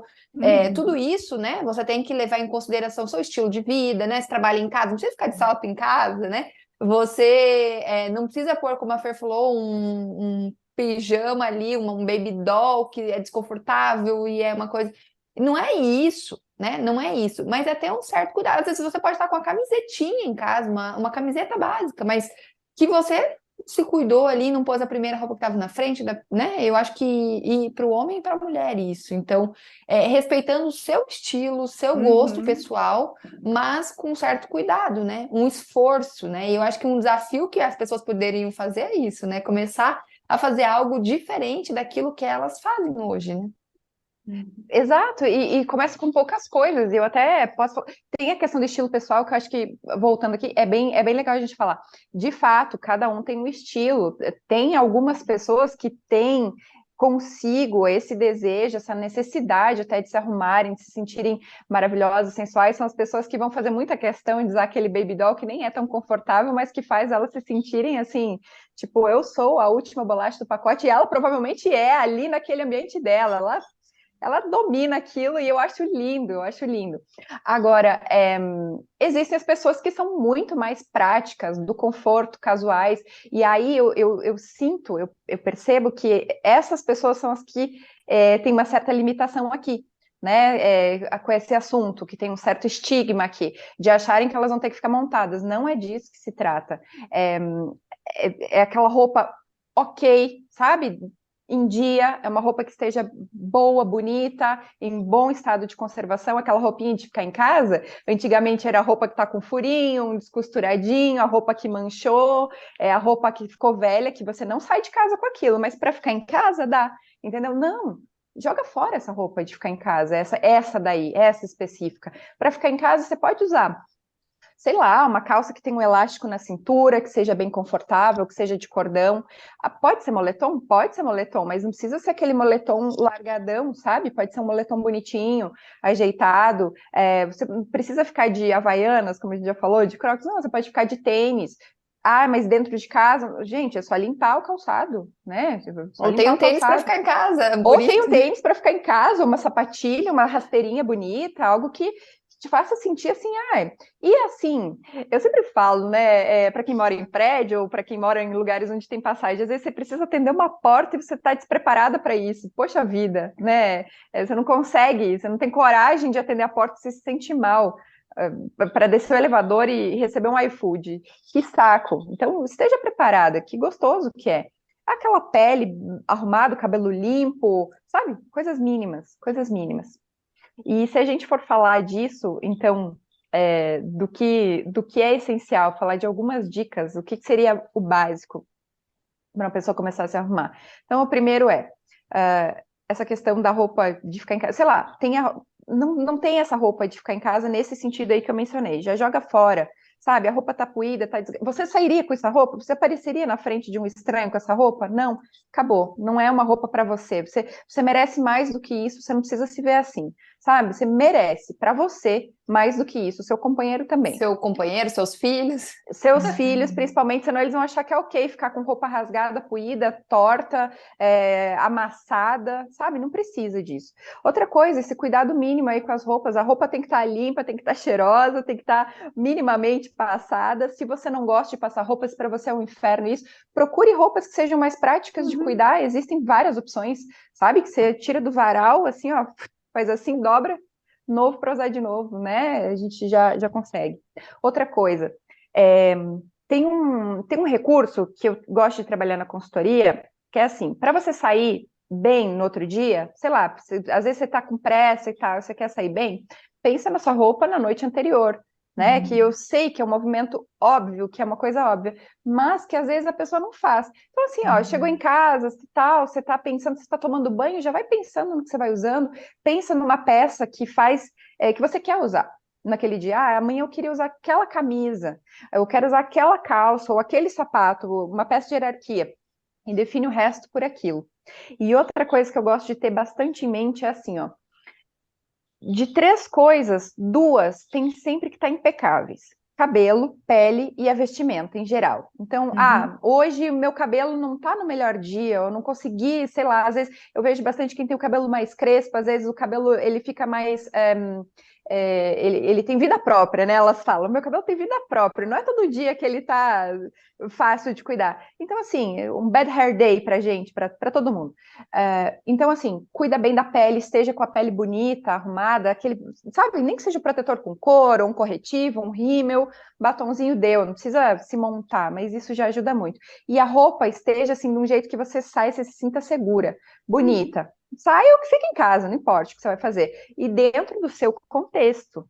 Tudo isso, né? Você tem que levar em consideração o seu estilo de vida, né? Se trabalha em casa, não precisa ficar de salto em casa, né? Você não precisa pôr, como a Fer falou, um pijama ali, um baby doll que é desconfortável e é uma coisa. Não é isso, né? Não é isso. Mas é ter um certo cuidado. Às vezes você pode estar com a camisetinha em casa, uma camiseta básica, mas que você se cuidou ali, não pôs a primeira roupa que estava na frente, né? Eu acho que e para o homem e para a mulher isso. Então, respeitando o seu estilo, o seu gosto pessoal, mas com um certo cuidado, né? Um esforço, né? E eu acho que um desafio que as pessoas poderiam fazer é isso, né? Começar a fazer algo diferente daquilo que elas fazem hoje, né? Exato, e começa com poucas coisas. Eu até posso. Tem a questão do estilo pessoal, que eu acho que, voltando aqui, é bem legal a gente falar. De fato, cada um tem um estilo. Tem algumas pessoas que têm consigo esse desejo, essa necessidade até de se arrumarem, de se sentirem maravilhosas, sensuais. São as pessoas que vão fazer muita questão de usar aquele baby doll que nem é tão confortável, mas que faz elas se sentirem assim, tipo, eu sou a última bolacha do pacote, e ela provavelmente é ali naquele ambiente dela. Ela domina aquilo e eu acho lindo, eu acho lindo. Agora, existem as pessoas que são muito mais práticas, do conforto, casuais, e aí eu sinto, eu percebo que essas pessoas são as que têm uma certa limitação aqui, né, com esse assunto, que tem um certo estigma aqui, de acharem que elas vão ter que ficar montadas. Não é disso que se trata. É aquela roupa ok, sabe? Em dia, é uma roupa que esteja boa, bonita, em bom estado de conservação, aquela roupinha de ficar em casa. Antigamente era a roupa que está com furinho, um descosturadinho, a roupa que manchou, a roupa que ficou velha, que você não sai de casa com aquilo, mas para ficar em casa dá, entendeu? Não, joga fora essa roupa de ficar em casa, essa daí, essa específica. Para ficar em casa, você pode usar, sei lá, uma calça que tenha um elástico na cintura, que seja bem confortável, que seja de cordão. Pode ser moletom? Pode ser moletom, mas não precisa ser aquele moletom largadão, sabe? Pode ser um moletom bonitinho, ajeitado. Você não precisa ficar de havaianas, como a gente já falou, de crocs. Não, você pode ficar de tênis. Ah, mas dentro de casa, gente, é só limpar o calçado, né? Ou tem um tênis para ficar em casa, bonito. Ou tem um tênis para ficar em casa, uma sapatilha, uma rasteirinha bonita, algo que te faça sentir assim, e assim, eu sempre falo, né, para quem mora em prédio ou para quem mora em lugares onde tem passagem, às vezes você precisa atender uma porta e você está despreparada para isso, poxa vida, né, você não consegue, você não tem coragem de atender a porta, você se sente mal, para descer o elevador e receber um iFood, que saco, então esteja preparada, que gostoso que é. Aquela pele arrumada, cabelo limpo, sabe, coisas mínimas, coisas mínimas. E se a gente for falar disso, então, do que é essencial, falar de algumas dicas, o que seria o básico para uma pessoa começar a se arrumar? Então, o primeiro essa questão da roupa de ficar em casa, sei lá, não tem essa roupa de ficar em casa nesse sentido aí que eu mencionei, já joga fora, sabe? A roupa tá puída, você sairia com essa roupa? Você apareceria na frente de um estranho com essa roupa? Não, acabou, não é uma roupa para você. Você merece mais do que isso, você não precisa se ver assim, sabe? Você merece, para você, mais do que isso, seu companheiro também. Seu companheiro, seus filhos. Seus filhos, principalmente, senão eles vão achar que é ok ficar com roupa rasgada, poída, torta, amassada, sabe? Não precisa disso. Outra coisa, esse cuidado mínimo aí com as roupas. A roupa tem que estar limpa, tem que estar cheirosa, tem que estar minimamente passada. Se você não gosta de passar roupas, para você é um inferno isso, procure roupas que sejam mais práticas de cuidar. Existem várias opções, sabe? Que você tira do varal, assim, ó, faz assim, dobra, novo para usar de novo, né? A gente já consegue. Outra coisa, tem um recurso que eu gosto de trabalhar na consultoria, que é assim, para você sair bem no outro dia, sei lá, às vezes você está com pressa e tal, você quer sair bem, pensa na sua roupa na noite anterior, né? Que eu sei que é um movimento óbvio, que é uma coisa óbvia, mas que às vezes a pessoa não faz. Então, assim, ó, chegou em casa, tal, você está pensando, você está tomando banho, já vai pensando no que você vai usando, pensa numa peça que faz, que você quer usar naquele dia. Ah, amanhã eu queria usar aquela camisa, eu quero usar aquela calça ou aquele sapato, uma peça de hierarquia, e define o resto por aquilo. E outra coisa que eu gosto de ter bastante em mente é assim, ó, de 3 coisas, 2 tem sempre que estar impecáveis. Cabelo, pele e a vestimenta em geral. Então, hoje o meu cabelo não está no melhor dia, eu não consegui, sei lá, às vezes eu vejo bastante quem tem o cabelo mais crespo, às vezes o cabelo ele fica mais ele tem vida própria, né? Elas falam, meu cabelo tem vida própria, não é todo dia que ele tá fácil de cuidar. Então, assim, um bad hair day pra gente, pra todo mundo. Então, assim, cuida bem da pele, esteja com a pele bonita, arrumada, aquele, sabe, nem que seja protetor com cor, ou um corretivo, um rímel, batonzinho deu, não precisa se montar, mas isso já ajuda muito. E a roupa esteja, assim, de um jeito que você sai, você se sinta segura, bonita. Saia ou que fique em casa, não importa o que você vai fazer. E dentro do seu contexto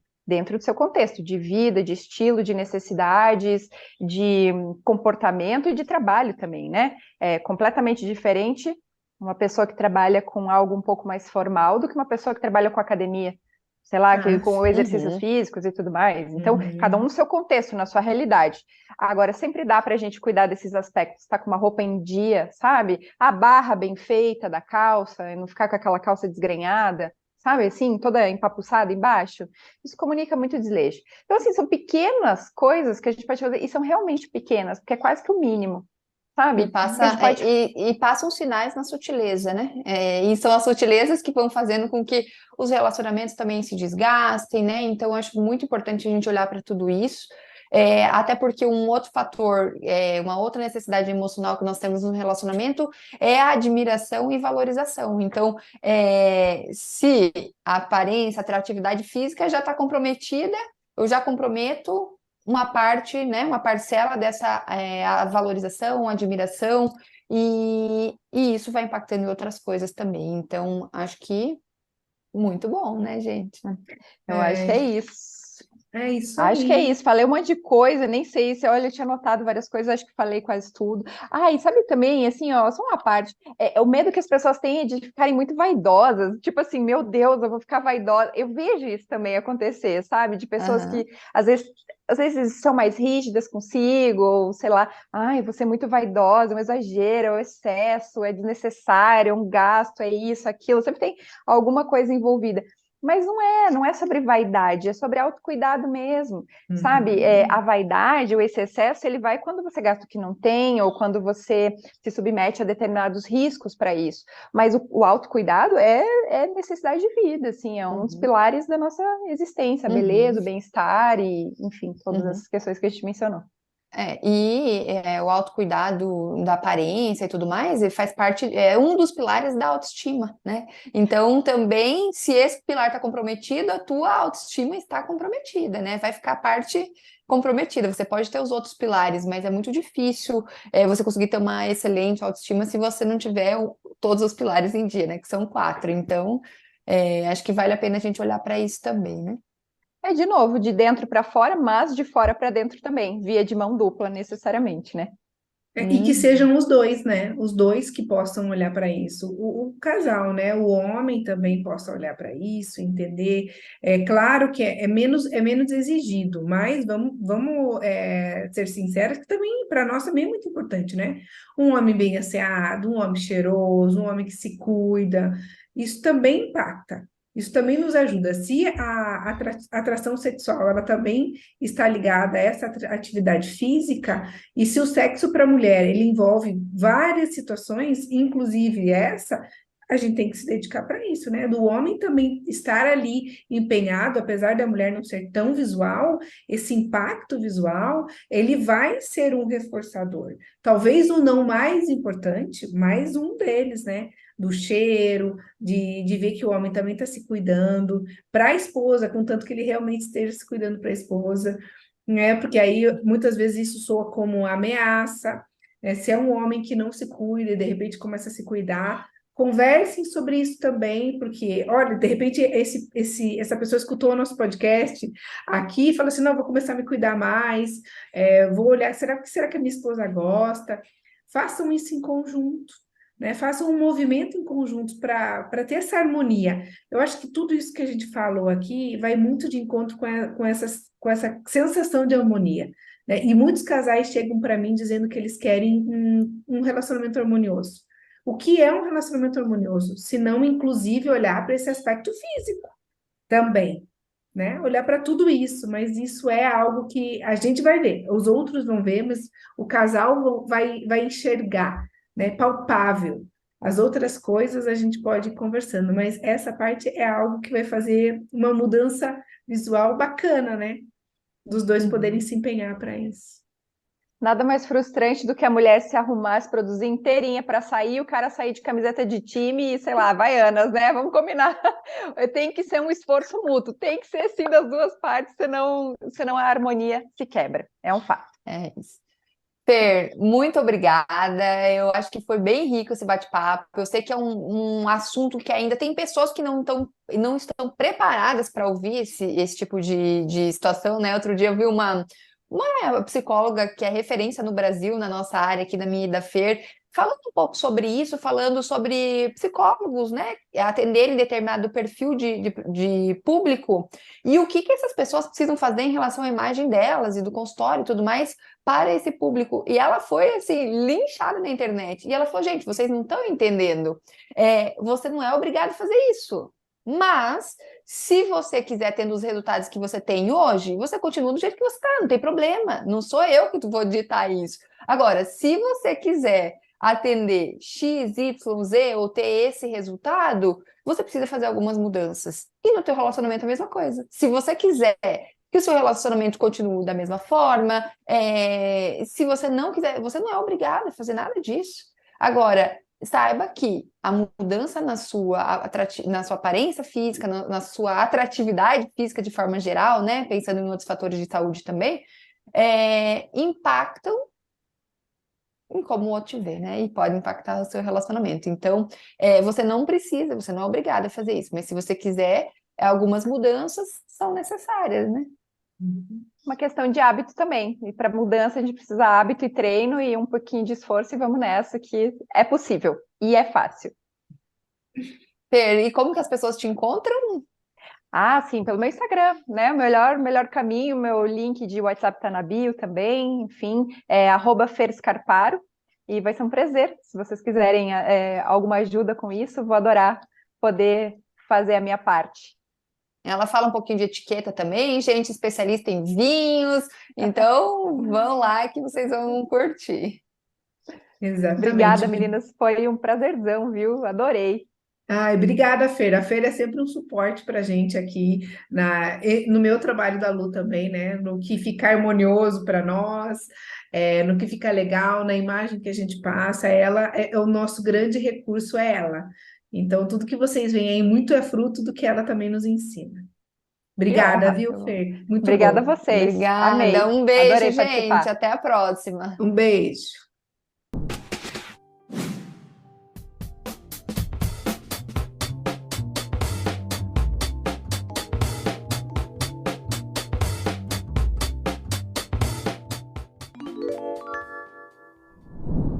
de vida, de estilo, de necessidades, de comportamento e de trabalho também, né? É completamente diferente uma pessoa que trabalha com algo um pouco mais formal do que uma pessoa que trabalha com academia, sei lá, com exercícios físicos e tudo mais. Então, cada um no seu contexto, na sua realidade. Agora, sempre dá para a gente cuidar desses aspectos, estar com uma roupa em dia, sabe? A barra bem feita da calça, não ficar com aquela calça desgrenhada, sabe? Assim, toda empapuçada embaixo. Isso comunica muito desleixo. Então, assim, são pequenas coisas que a gente pode fazer, e são realmente pequenas, porque é quase que o mínimo. Sabe? E passam sinais na sutileza, né? E são as sutilezas que vão fazendo com que os relacionamentos também se desgastem, né? Então, eu acho muito importante a gente olhar para tudo isso. Até porque um outro fator, uma outra necessidade emocional que nós temos no relacionamento é a admiração e valorização. Então, se a aparência, a atratividade física já está comprometida, eu já comprometo uma parte, né, uma parcela dessa a valorização, a admiração, e isso vai impactando em outras coisas também. Então, acho que muito bom, né, gente? Eu acho que é isso. É isso Acho que é aí. isso. Falei um monte de coisa, nem sei se, olha, eu tinha anotado várias coisas, acho que falei quase tudo. Ah, e sabe também, assim, ó, só uma parte, o medo que as pessoas têm é de ficarem muito vaidosas, tipo assim, meu Deus, eu vou ficar vaidosa. Eu vejo isso também acontecer, sabe? De pessoas que, às vezes são mais rígidas consigo, ou sei lá, ai, você é muito vaidosa, um exagero, é um excesso, é desnecessário, é um gasto, é isso, aquilo, sempre tem alguma coisa envolvida. Mas não é sobre vaidade, é sobre autocuidado mesmo, sabe? A vaidade ou esse excesso, ele vai quando você gasta o que não tem, ou quando você se submete a determinados riscos para isso. Mas o autocuidado é necessidade de vida, assim, é um dos pilares da nossa existência, a beleza, o bem-estar e, enfim, todas essas questões que a gente mencionou. O autocuidado da aparência e tudo mais, ele faz parte, é um dos pilares da autoestima, né? Então, também, se esse pilar está comprometido, a tua autoestima está comprometida, né? Vai ficar parte comprometida. Você pode ter os outros pilares, mas é muito difícil você conseguir ter uma excelente autoestima se você não tiver todos os pilares em dia, né? Que são 4. Então, acho que vale a pena a gente olhar para isso também, né? De novo, de dentro para fora, mas de fora para dentro também, via de mão dupla, necessariamente, né? E que sejam os dois, né? Os dois que possam olhar para isso. O casal, né? O homem também possa olhar para isso, entender. É claro que é menos exigido, mas vamos ser sinceros que também para nós também é muito importante, né? Um homem bem asseado, um homem cheiroso, um homem que se cuida. Isso também impacta. Isso também nos ajuda. Se a atração sexual ela também está ligada a essa atividade física, e se o sexo para a mulher ele envolve várias situações, inclusive essa, a gente tem que se dedicar para isso, né? Do homem também estar ali empenhado, apesar da mulher não ser tão visual, esse impacto visual, ele vai ser um reforçador. Talvez o não mais importante, mas um deles, né? Do cheiro, de ver que o homem também está se cuidando para a esposa, contanto que ele realmente esteja se cuidando para a esposa, né? Porque aí muitas vezes isso soa como uma ameaça, né? Se é um homem que não se cuida e de repente começa a se cuidar, conversem sobre isso também, porque, olha, de repente essa pessoa escutou o nosso podcast aqui e falou assim, não, vou começar a me cuidar mais, vou olhar, será que a minha esposa gosta? Façam isso em conjunto, né? Façam um movimento em conjunto para ter essa harmonia. Eu acho que tudo isso que a gente falou aqui vai muito de encontro com essa sensação de harmonia, né? E muitos casais chegam para mim dizendo que eles querem um relacionamento harmonioso. O que é um relacionamento harmonioso? Se não, inclusive, olhar para esse aspecto físico também, né? Olhar para tudo isso, mas isso é algo que a gente vai ver, os outros vão ver, mas o casal vai enxergar, né? Palpável. As outras coisas a gente pode ir conversando, mas essa parte é algo que vai fazer uma mudança visual bacana, né? Dos dois poderem se empenhar para isso. Nada mais frustrante do que a mulher se arrumar, se produzir inteirinha para sair, o cara sair de camiseta de time e, sei lá, Havaianas, né? Vamos combinar. Tem que ser um esforço mútuo, tem que ser assim das duas partes, senão a harmonia se quebra. É um fato. É isso. Fer, muito obrigada. Eu acho que foi bem rico esse bate-papo. Eu sei que é um assunto que ainda tem pessoas que não estão preparadas para ouvir esse tipo de situação, né? Outro dia eu vi uma psicóloga que é referência no Brasil, na nossa área aqui da minha e da Fer, falando um pouco sobre isso, falando sobre psicólogos, né? Atenderem determinado perfil de público e o que essas pessoas precisam fazer em relação à imagem delas e do consultório e tudo mais para esse público. E ela foi, assim, linchada na internet. E ela falou, gente, vocês não estão entendendo. Você não é obrigado a fazer isso. Mas, se você quiser tendo os resultados que você tem hoje, você continua do jeito que você está, não tem problema. Não sou eu que vou ditar isso. Agora, se você quiser atender X, Y, Z ou ter esse resultado, você precisa fazer algumas mudanças. E no teu relacionamento é a mesma coisa. Se você quiser que o seu relacionamento continue da mesma forma, se você não quiser, você não é obrigado a fazer nada disso. Agora, saiba que a mudança na sua aparência física, na sua atratividade física de forma geral, né, pensando em outros fatores de saúde também, impactam em como o outro te vê, né, e pode impactar o seu relacionamento. Então, você não é obrigado a fazer isso, mas se você quiser, algumas mudanças são necessárias, né? Uma questão de hábito também. E para mudança a gente precisa hábito e treino e um pouquinho de esforço e vamos nessa que é possível e é fácil. Fer, e como que as pessoas te encontram? Ah, sim, pelo meu Instagram, né? O melhor caminho, meu link de WhatsApp tá na bio também, enfim, é @ferscarparo e vai ser um prazer. Se vocês quiserem alguma ajuda com isso, vou adorar poder fazer a minha parte. Ela fala um pouquinho de etiqueta também, gente especialista em vinhos, então vão lá que vocês vão curtir. Exatamente. Obrigada, meninas, foi um prazerzão, viu? Adorei. Ai, obrigada, Fer. A Fer é sempre um suporte para a gente aqui no meu trabalho da Lu também, né? No que fica harmonioso para nós, no que fica legal, na imagem que a gente passa. Ela é o nosso grande recurso, é ela. Então, tudo que vocês veem aí, muito é fruto do que ela também nos ensina. Obrigada, viu, Fer? Muito Obrigada bom. a vocês. Obrigada, Amei. um beijo, Adorei gente. participar. Até a próxima. Um beijo.